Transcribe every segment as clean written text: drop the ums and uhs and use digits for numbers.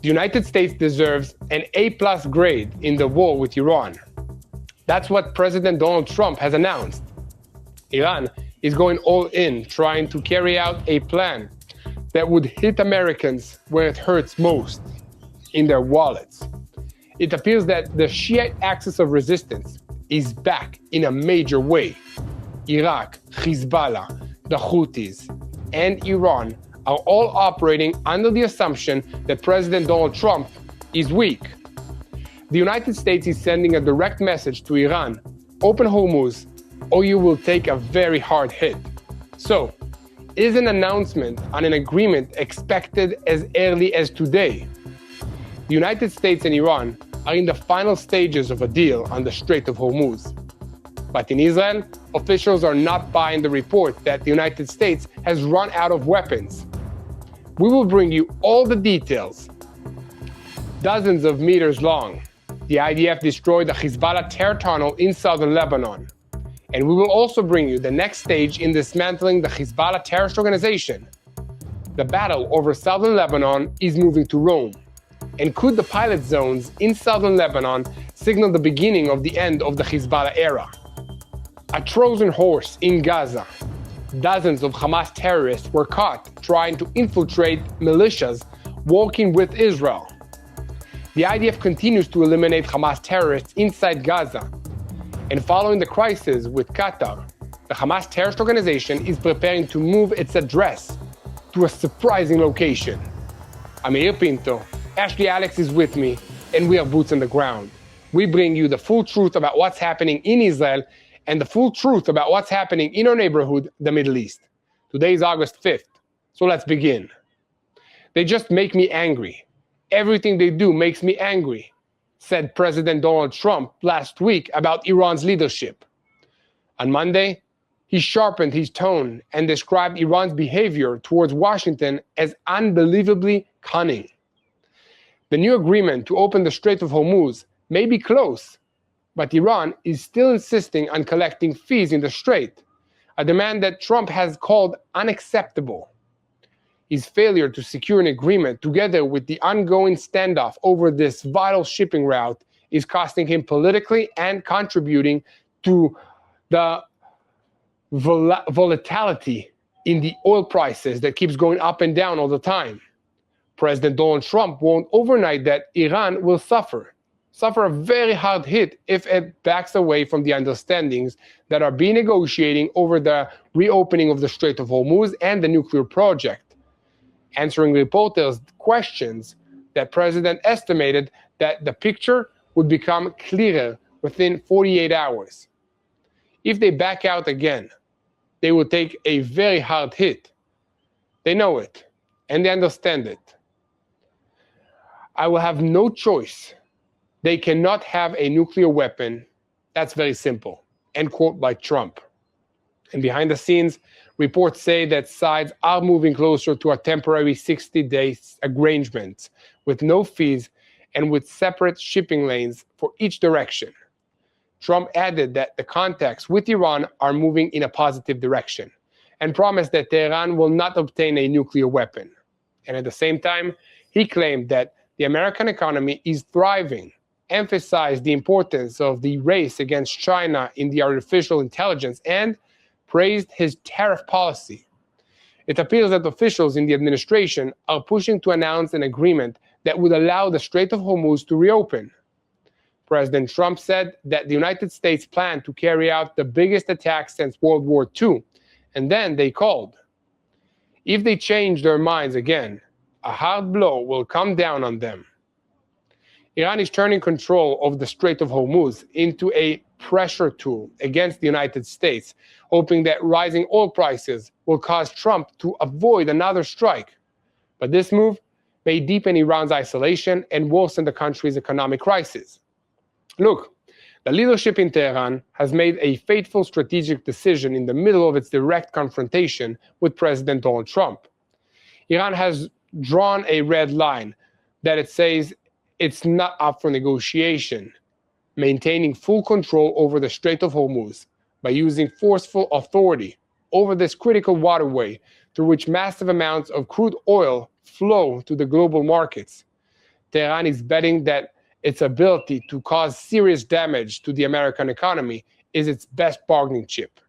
The United States deserves an A+ grade in the war with Iran. That's what President Donald Trump has announced. Iran is going all in, trying to carry out a plan that would hit Americans where it hurts most, in their wallets. It appears that the Shiite axis of resistance is back in a major way. Iraq, Hezbollah, the Houthis, and Iran are all operating under the assumption that President Donald Trump is weak. The United States is sending a direct message to Iran: open Hormuz, or you will take a very hard hit. So, is an announcement on an agreement expected as early as today? The United States and Iran are in the final stages of a deal on the Strait of Hormuz. But in Israel, officials are not buying the report that the United States has run out of weapons. We will bring you all the details. Dozens of meters long, the IDF destroyed the Hezbollah terror tunnel in southern Lebanon. And we will also bring you the next stage in dismantling the Hezbollah terrorist organization. The battle over southern Lebanon is moving to Rome. And could the pilot zones in southern Lebanon signal the beginning of the end of the Hezbollah era? A Trojan horse in Gaza. Dozens of Hamas terrorists were caught trying to infiltrate militias working with Israel. The IDF continues to eliminate Hamas terrorists inside Gaza. And following the crisis with Qatar, the Hamas terrorist organization is preparing to move its address to a surprising location. I'm Yair Pinto, Ashlea Alex is with me, and we are boots on the ground. We bring you the full truth about what's happening in Israel and the full truth about what's happening in our neighborhood, the Middle East. Today is August 5th, so let's begin. They just make me angry. Everything they do makes me angry, said President Donald Trump last week about Iran's leadership. On Monday, he sharpened his tone and described Iran's behavior towards Washington as unbelievably cunning. The new agreement to open the Strait of Hormuz may be close, but Iran is still insisting on collecting fees in the strait, a demand that Trump has called unacceptable. His failure to secure an agreement, together with the ongoing standoff over this vital shipping route, is costing him politically and contributing to the volatility in the oil prices that keeps going up and down all the time. President Donald Trump warned overnight that Iran will suffer a very hard hit if it backs away from the understandings that are being negotiating over the reopening of the Strait of Hormuz and the nuclear project. Answering reporters' questions, that president estimated that the picture would become clearer within 48 hours. If they back out again, they will take a very hard hit. They know it, and they understand it. I will have no choice. They cannot have a nuclear weapon. That's very simple. End quote by Trump. And behind the scenes, reports say that sides are moving closer to a temporary 60-day arrangement with no fees and with separate shipping lanes for each direction. Trump added that the contacts with Iran are moving in a positive direction and promised that Tehran will not obtain a nuclear weapon. And at the same time, he claimed that the American economy is thriving, emphasized the importance of the race against China in the artificial intelligence, and praised his tariff policy. It appears that officials in the administration are pushing to announce an agreement that would allow the Strait of Hormuz to reopen. President Trump said that the United States planned to carry out the biggest attack since World War II, and then they called. If they change their minds again, a hard blow will come down on them. Iran is turning control of the Strait of Hormuz into a pressure tool against the United States, hoping that rising oil prices will cause Trump to avoid another strike. But this move may deepen Iran's isolation and worsen the country's economic crisis. Look, the leadership in Tehran has made a fateful strategic decision in the middle of its direct confrontation with President Donald Trump. Iran has drawn a red line that it says it's not up for negotiation, maintaining full control over the Strait of Hormuz by using forceful authority over this critical waterway through which massive amounts of crude oil flow to the global markets. Tehran is betting that its ability to cause serious damage to the American economy is its best bargaining chip.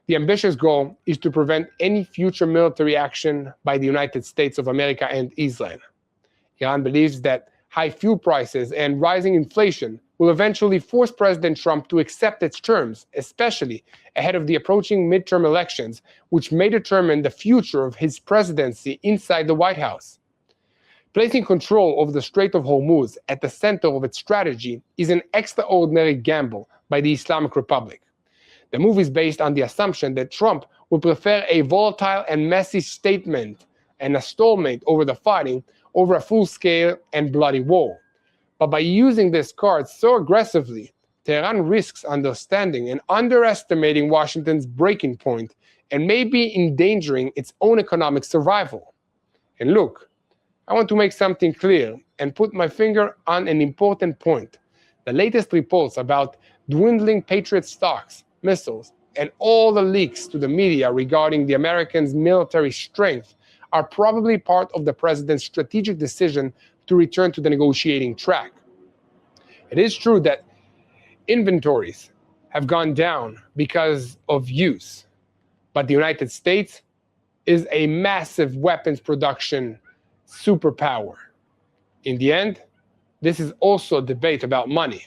The ambitious goal is to prevent any future military action by the United States of America and Israel. Iran believes that high fuel prices and rising inflation will eventually force President Trump to accept its terms, especially ahead of the approaching midterm elections, which may determine the future of his presidency inside the White House. Placing control over the Strait of Hormuz at the center of its strategy is an extraordinary gamble by the Islamic Republic. The move is based on the assumption that Trump will prefer a volatile and messy statement and a stalemate over the fighting over a full-scale and bloody war. But by using this card so aggressively, Tehran risks understanding and underestimating Washington's breaking point and may be endangering its own economic survival. And look, I want to make something clear and put my finger on an important point. The latest reports about dwindling Patriot stocks, missiles, and all the leaks to the media regarding the Americans' military strength are probably part of the president's strategic decision to return to the negotiating track. It is true that inventories have gone down because of use, but the United States is a massive weapons production superpower. In the end, this is also a debate about money.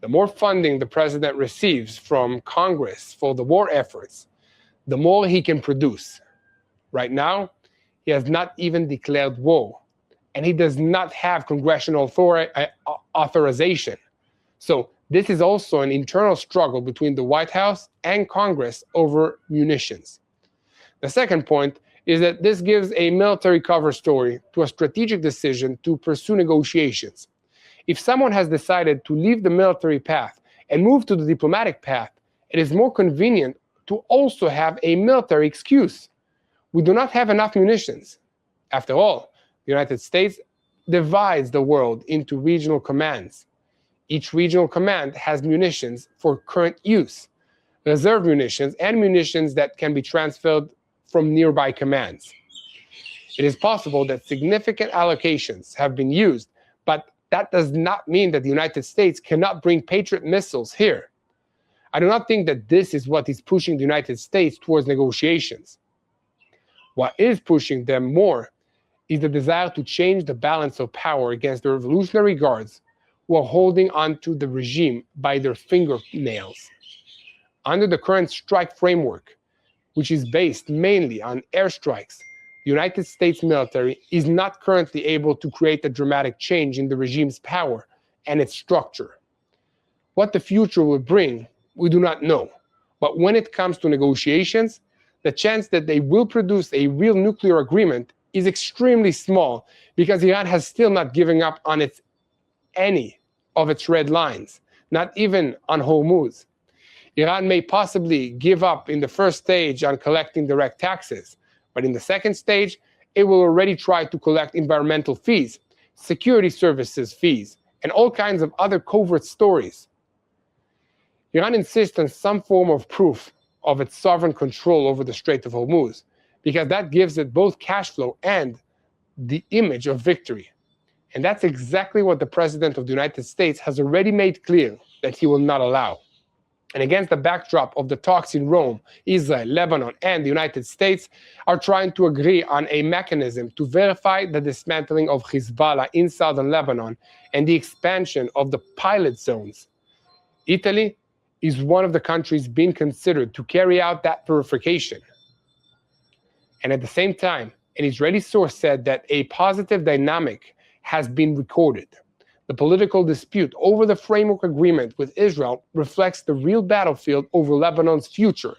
The more funding the president receives from Congress for the war efforts, the more he can produce. Right now, he has not even declared war, and he does not have congressional authorization. So this is also an internal struggle between the White House and Congress over munitions. The second point is that this gives a military cover story to a strategic decision to pursue negotiations. If someone has decided to leave the military path and move to the diplomatic path, it is more convenient to also have a military excuse. We do not have enough munitions. After all, the United States divides the world into regional commands. Each regional command has munitions for current use, reserve munitions, and munitions that can be transferred from nearby commands. It is possible that significant allocations have been used, but that does not mean that the United States cannot bring Patriot missiles here. I do not think that this is what is pushing the United States towards negotiations. What is pushing them more is the desire to change the balance of power against the Revolutionary Guards who are holding onto the regime by their fingernails. Under the current strike framework, which is based mainly on airstrikes, the United States military is not currently able to create a dramatic change in the regime's power and its structure. What the future will bring, we do not know. But when it comes to negotiations, the chance that they will produce a real nuclear agreement is extremely small because Iran has still not given up on any of its red lines, not even on Hormuz. Iran may possibly give up in the first stage on collecting direct taxes, but in the second stage, it will already try to collect environmental fees, security services fees, and all kinds of other covert stories. Iran insists on some form of proof of its sovereign control over the Strait of Hormuz, because that gives it both cash flow and the image of victory. And that's exactly what the President of the United States has already made clear that he will not allow. And against the backdrop of the talks in Rome, Israel, Lebanon, and the United States are trying to agree on a mechanism to verify the dismantling of Hezbollah in southern Lebanon and the expansion of the pilot zones. Italy is one of the countries being considered to carry out that verification. And at the same time, an Israeli source said that a positive dynamic has been recorded. The political dispute over the framework agreement with Israel reflects the real battlefield over Lebanon's future,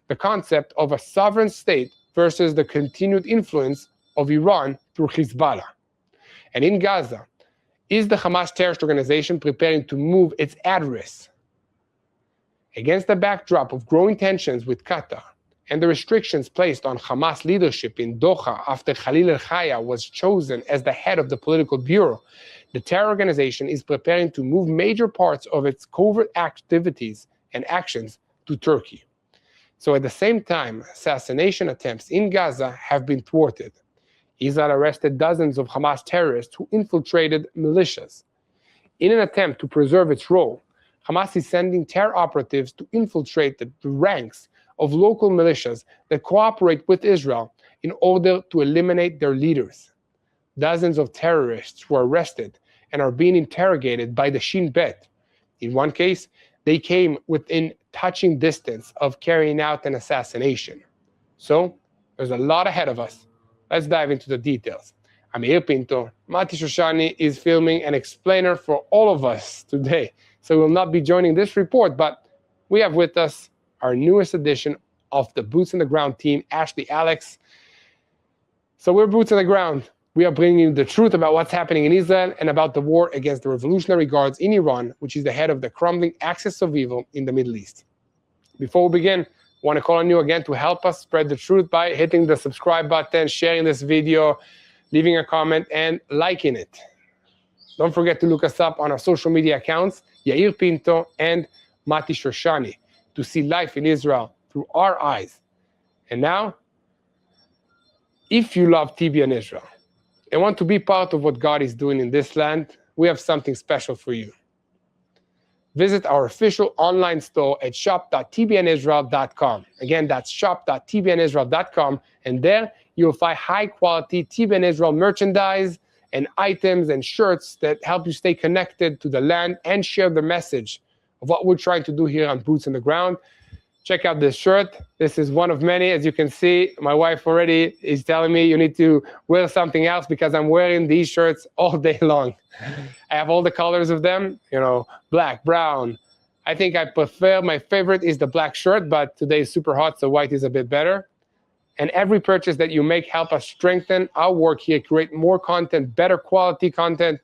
the concept of a sovereign state versus the continued influence of Iran through Hezbollah. And in Gaza, is the Hamas terrorist organization preparing to move its address? Against the backdrop of growing tensions with Qatar and the restrictions placed on Hamas leadership in Doha after Khalil al-Haya was chosen as the head of the political bureau, the terror organization is preparing to move major parts of its covert activities and actions to Turkey. So at the same time, assassination attempts in Gaza have been thwarted. Israel arrested dozens of Hamas terrorists who infiltrated militias. In an attempt to preserve its role, Hamas is sending terror operatives to infiltrate the ranks of local militias that cooperate with Israel in order to eliminate their leaders. Dozens of terrorists were arrested and are being interrogated by the Shin Bet. In one case, they came within touching distance of carrying out an assassination. So, there's a lot ahead of us. Let's dive into the details. I'm Yair Pinto. Mati Shoshani is filming an explainer for all of us today. So he will not be joining this report, but we have with us our newest edition of the Boots on the Ground team, Ashlea, Alex. So we're Boots on the Ground. We are bringing you the truth about what's happening in Israel and about the war against the Revolutionary Guards in Iran, which is the head of the crumbling axis of evil in the Middle East. Before we begin, I want to call on you again to help us spread the truth by hitting the subscribe button, sharing this video, leaving a comment, and liking it. Don't forget to look us up on our social media accounts, Yair Pinto and Mati Shoshani, to see life in Israel through our eyes. And now, if you love TBN Israel and want to be part of what God is doing in this land, we have something special for you. Visit our official online store at shop.tbnisrael.com. Again, that's shop.tbnisrael.com, and there you'll find high-quality TBN Israel merchandise and items and shirts that help you stay connected to the land and share the message of what we're trying to do here on Boots on the Ground. Check out this shirt. This is one of many. As you can see, my wife already is telling me you need to wear something else because I'm wearing these shirts all day long. I have all the colors of them, black, brown. I think I prefer, my favorite is the black shirt, but today is super hot, so white is a bit better. And every purchase that you make help us strengthen our work here, create more content, better quality content,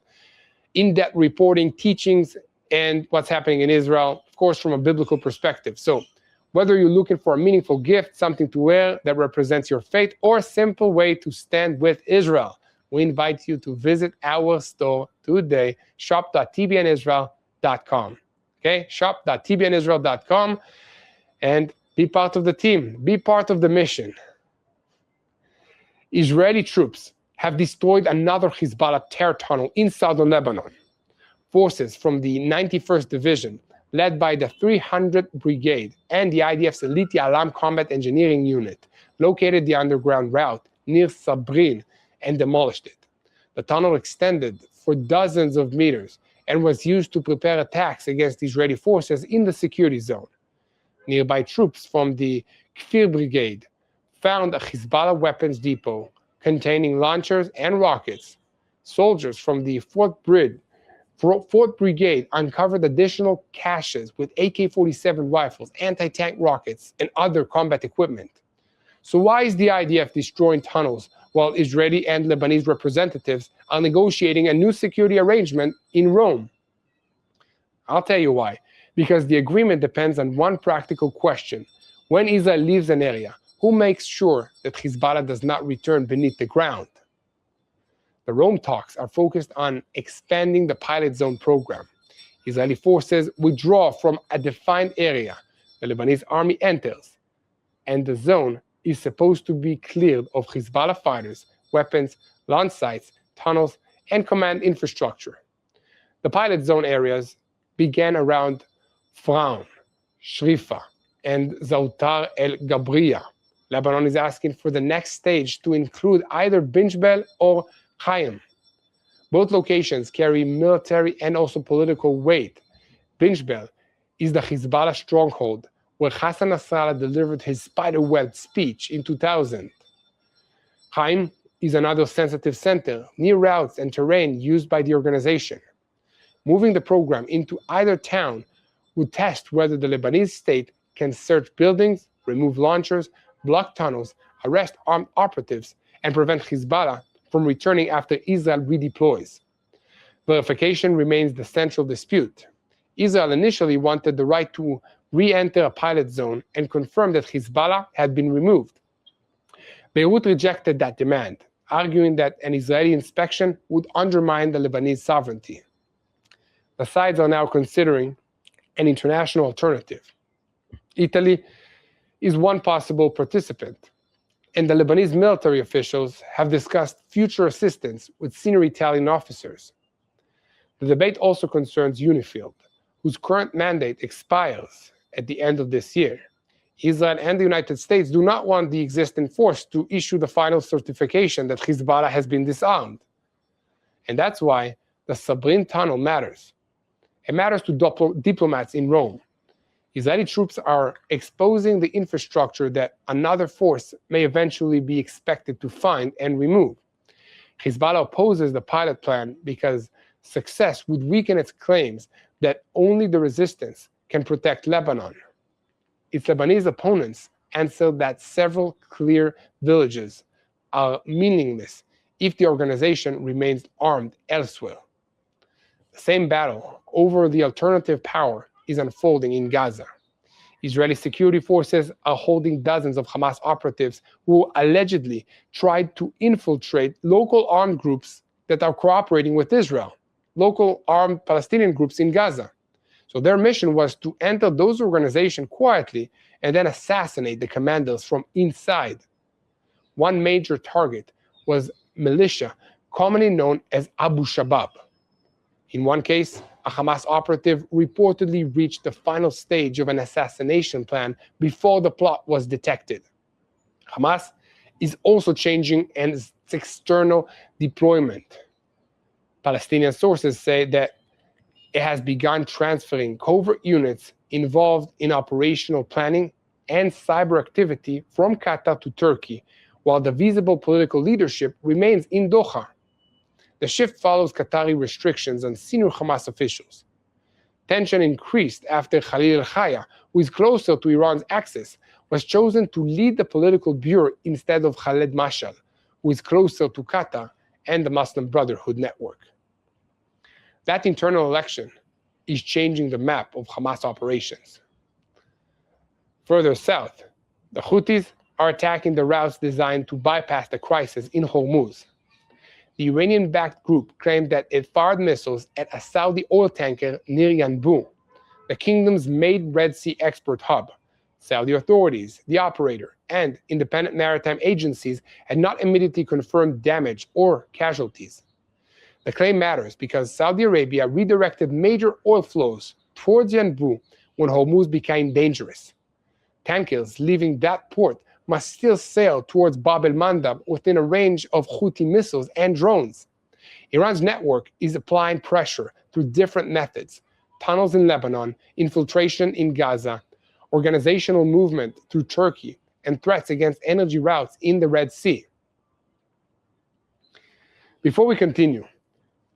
in-depth reporting, teachings, and what's happening in Israel, of course, from a biblical perspective. So whether you're looking for a meaningful gift, something to wear that represents your faith, or a simple way to stand with Israel, we invite you to visit our store today, shop.tbnisrael.com. Okay, shop.tbnisrael.com, and be part of the team, be part of the mission. Israeli troops have destroyed another Hezbollah terror tunnel in southern Lebanon. Forces from the 91st Division, led by the 300th Brigade and the IDF's Elite Alarm Combat Engineering Unit, located the underground route near Sabrin and demolished it. The tunnel extended for dozens of meters and was used to prepare attacks against Israeli forces in the security zone. Nearby troops from the Kfir Brigade found a Hezbollah weapons depot containing launchers and rockets. Soldiers from the 4th Brigade uncovered additional caches with AK-47 rifles, anti-tank rockets, and other combat equipment. So why is the IDF destroying tunnels while Israeli and Lebanese representatives are negotiating a new security arrangement in Rome? I'll tell you why. Because the agreement depends on one practical question. When Israel leaves an area, who makes sure that Hezbollah does not return beneath the ground? The Rome talks are focused on expanding the pilot zone program. Israeli forces withdraw from a defined area. The Lebanese army enters, and the zone is supposed to be cleared of Hezbollah fighters, weapons, launch sites, tunnels, and command infrastructure. The pilot zone areas began around Fraun, Shrifa, and Zautar el-Gabriya. Lebanon is asking for the next stage to include either Binjbel or Chaim. Both locations carry military and also political weight. Binjbel is the Hezbollah stronghold where Hassan Nasrallah delivered his spiderweb speech in 2000. Chaim is another sensitive center near routes and terrain used by the organization. Moving the program into either town would test whether the Lebanese state can search buildings, remove launchers, block tunnels, arrest armed operatives, and prevent Hezbollah from returning after Israel redeploys. Verification remains the central dispute. Israel initially wanted the right to re-enter a pilot zone and confirmed that Hezbollah had been removed. Beirut rejected that demand, arguing that an Israeli inspection would undermine the Lebanese sovereignty. The sides are now considering an international alternative. Italy is one possible participant. and the Lebanese military officials have discussed future assistance with senior Italian officers. The debate also concerns UNIFIL, whose current mandate expires at the end of this year. Israel and the United States do not want the existing force to issue the final certification that Hezbollah has been disarmed. And that's why the Sabrin tunnel matters. It matters to diplomats in Rome. Israeli troops are exposing the infrastructure that another force may eventually be expected to find and remove. Hezbollah opposes the pilot plan because success would weaken its claims that only the resistance can protect Lebanon. Its Lebanese opponents answered that several clear villages are meaningless if the organization remains armed elsewhere. The same battle over the alternative power is unfolding in Gaza. Israeli security forces are holding dozens of Hamas operatives who allegedly tried to infiltrate local armed groups that are cooperating with Israel, local armed Palestinian groups in Gaza. So their mission was to enter those organizations quietly and then assassinate the commanders from inside. One major target was militia, commonly known as Abu Shabab. In one case, a Hamas operative reportedly reached the final stage of an assassination plan before the plot was detected. Hamas is also changing its external deployment. Palestinian sources say that it has begun transferring covert units involved in operational planning and cyber activity from Qatar to Turkey, while the visible political leadership remains in Doha. The shift follows Qatari restrictions on senior Hamas officials. Tension increased after Khalil al-Haya, who is closer to Iran's axis, was chosen to lead the political bureau instead of Khaled Mashal, who is closer to Qatar and the Muslim Brotherhood network. That internal election is changing the map of Hamas operations. Further south, the Houthis are attacking the routes designed to bypass the crisis in Hormuz. The Iranian-backed group claimed that it fired missiles at a Saudi oil tanker near Yanbu, the kingdom's main Red Sea export hub. Saudi authorities, the operator, and independent maritime agencies had not immediately confirmed damage or casualties. The claim matters because Saudi Arabia redirected major oil flows towards Yanbu when Hormuz became dangerous. Tankers leaving that port must still sail towards Bab el-Mandab within a range of Houthi missiles and drones. Iran's network is applying pressure through different methods: tunnels in Lebanon, infiltration in Gaza, organizational movement through Turkey, and threats against energy routes in the Red Sea. Before we continue,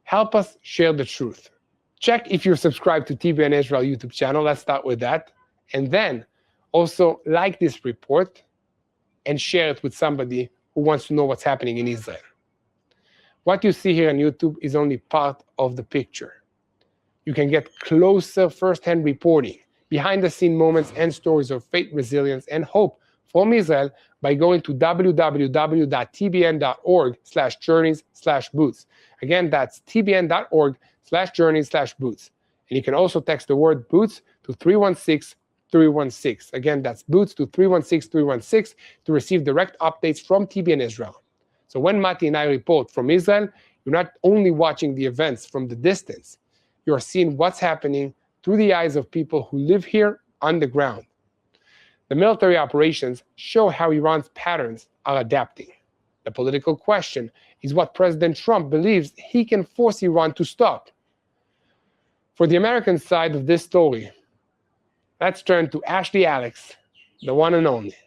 help us share the truth. Check if you're subscribed to TBN Israel YouTube channel. Let's start with that. And then also like this report and share it with somebody who wants to know what's happening in Israel. What you see here on YouTube is only part of the picture. You can get closer first-hand reporting, behind-the-scene moments and stories of faith, resilience, and hope from Israel by going to www.tbn.org/journeys/boots. Again, that's tbn.org/journeys/boots. And you can also text the word boots to 316-316. Again, that's boots to 316-316 to receive direct updates from TBN Israel. So when Mati and I report from Israel, you're not only watching the events from the distance, you are seeing what's happening through the eyes of people who live here on the ground. The military operations show how Iran's patterns are adapting. The political question is what President Trump believes he can force Iran to stop. For the American side of this story, let's turn to Ashlea, the one and only.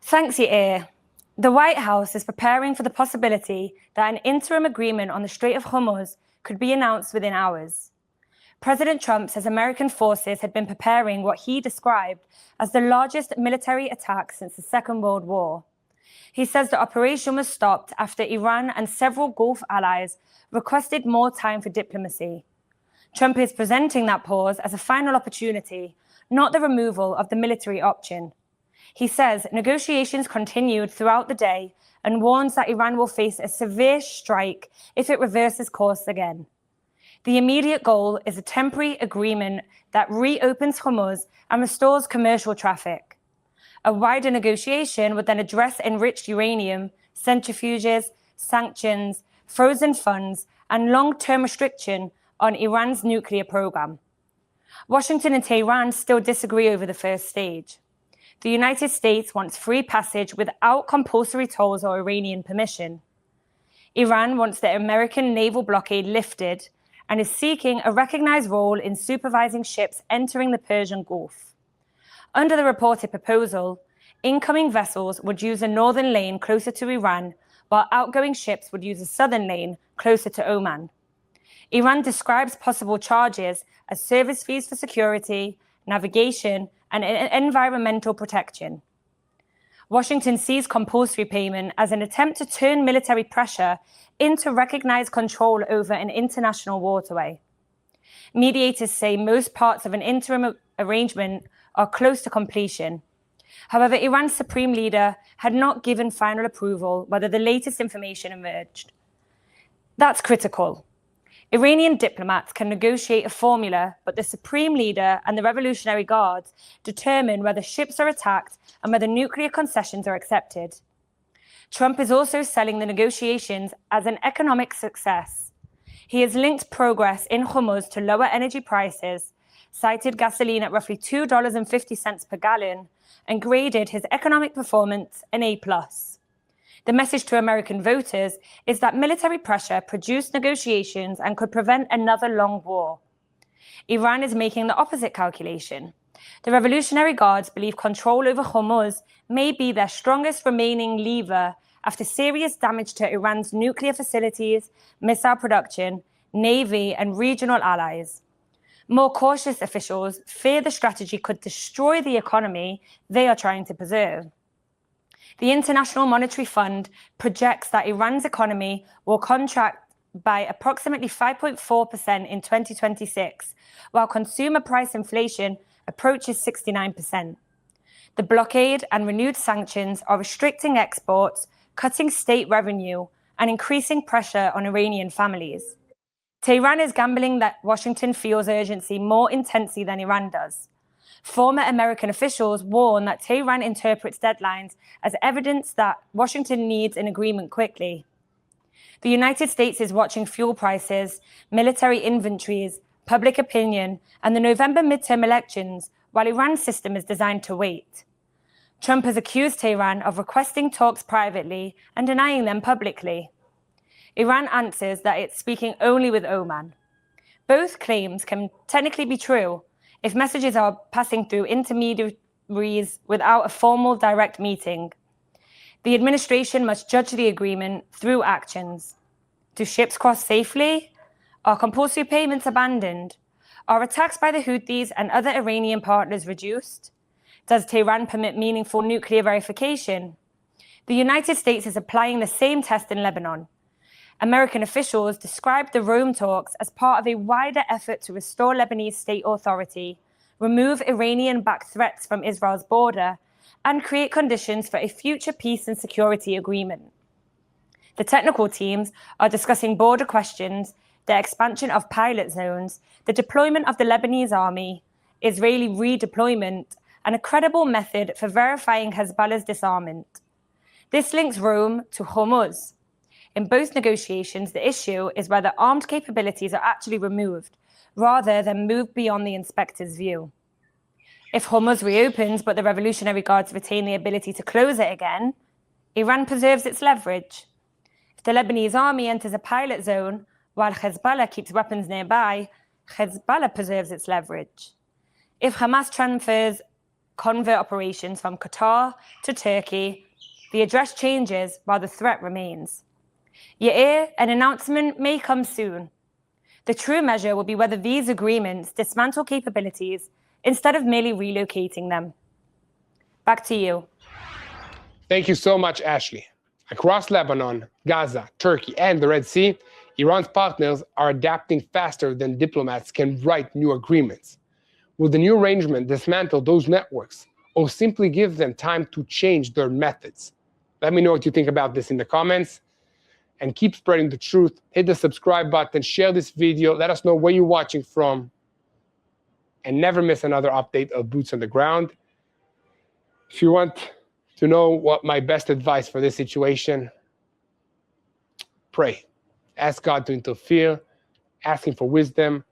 Thanks, Yair. The White House is preparing for the possibility that an interim agreement on the Strait of Hormuz could be announced within hours. President Trump says American forces had been preparing what he described as the largest military attack since the Second World War. He says the operation was stopped after Iran and several Gulf allies requested more time for diplomacy. Trump is presenting that pause as a final opportunity, not the removal of the military option. He says negotiations continued throughout the day and warns that Iran will face a severe strike if it reverses course again. The immediate goal is a temporary agreement that reopens Hormuz and restores commercial traffic. A wider negotiation would then address enriched uranium, centrifuges, sanctions, frozen funds, and long-term restriction on Iran's nuclear program. Washington and Tehran still disagree over the first stage. The United States wants free passage without compulsory tolls or Iranian permission. Iran wants the American naval blockade lifted and is seeking a recognized role in supervising ships entering the Persian Gulf. Under the reported proposal, incoming vessels would use a northern lane closer to Iran, while outgoing ships would use a southern lane closer to Oman. Iran describes possible charges as service fees for security, navigation, and environmental protection. Washington sees compulsory payment as an attempt to turn military pressure into recognized control over an international waterway. Mediators say most parts of an interim arrangement are close to completion. However, Iran's supreme leader had not given final approval whether the latest information emerged. That's critical. Iranian diplomats can negotiate a formula, but the supreme leader and the Revolutionary Guards determine whether ships are attacked and whether nuclear concessions are accepted. Trump is also selling the negotiations as an economic success. He has linked progress in Hormuz to lower energy prices, cited gasoline at roughly $2.50 per gallon, and graded his economic performance an A+. The message to American voters is that military pressure produced negotiations and could prevent another long war. Iran is making the opposite calculation. The Revolutionary Guards believe control over Hormuz may be their strongest remaining lever after serious damage to Iran's nuclear facilities, missile production, navy, and regional allies. More cautious officials fear the strategy could destroy the economy they are trying to preserve. The International Monetary Fund projects that Iran's economy will contract by approximately 5.4% in 2026, while consumer price inflation approaches 69%. The blockade and renewed sanctions are restricting exports, cutting state revenue, and increasing pressure on Iranian families. Tehran is gambling that Washington feels urgency more intensely than Iran does. Former American officials warn that Tehran interprets deadlines as evidence that Washington needs an agreement quickly. The United States is watching fuel prices, military inventories, public opinion, and the November midterm elections, while Iran's system is designed to wait. Trump has accused Tehran of requesting talks privately and denying them publicly. Iran answers that it's speaking only with Oman. Both claims can technically be true if messages are passing through intermediaries without a formal direct meeting. The administration must judge the agreement through actions. Do ships cross safely? Are compulsory payments abandoned? Are attacks by the Houthis and other Iranian partners reduced? Does Tehran permit meaningful nuclear verification? The United States is applying the same test in Lebanon. American officials described the Rome talks as part of a wider effort to restore Lebanese state authority, remove Iranian-backed threats from Israel's border, and create conditions for a future peace and security agreement. The technical teams are discussing border questions, the expansion of pilot zones, the deployment of the Lebanese army, Israeli redeployment, and a credible method for verifying Hezbollah's disarmament. This links Rome to Hormuz. In both negotiations, the issue is whether armed capabilities are actually removed, rather than moved beyond the inspector's view. If Hormuz reopens but the Revolutionary Guards retain the ability to close it again, Iran preserves its leverage. If the Lebanese army enters a pilot zone while Hezbollah keeps weapons nearby, Hezbollah preserves its leverage. If Hamas transfers convert operations from Qatar to Turkey, the address changes while the threat remains. Yair, an announcement may come soon. The true measure will be whether these agreements dismantle capabilities instead of merely relocating them. Back to you. Thank you so much, Ashlea. Across Lebanon, Gaza, Turkey, and the Red Sea, Iran's partners are adapting faster than diplomats can write new agreements. Will the new arrangement dismantle those networks or simply give them time to change their methods? Let me know what you think about this in the comments. And keep spreading the truth. Hit the subscribe button, share this video, let us know where you're watching from, and never miss another update of Boots on the Ground. If you want to know what my best advice for this situation, pray. Ask God to interfere, ask Him for wisdom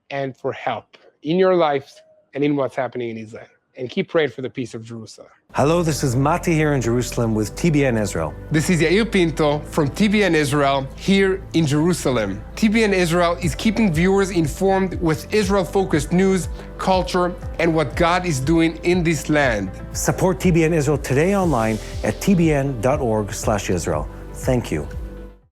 and for help in your lives and in what's happening in Israel. And keep praying for the peace of Jerusalem. Hello, this is Mati here in Jerusalem with TBN Israel. This is Yair Pinto from TBN Israel here in Jerusalem. TBN Israel is keeping viewers informed with Israel-focused news, culture, and what God is doing in this land. Support TBN Israel today online at tbn.org/Israel. Thank you.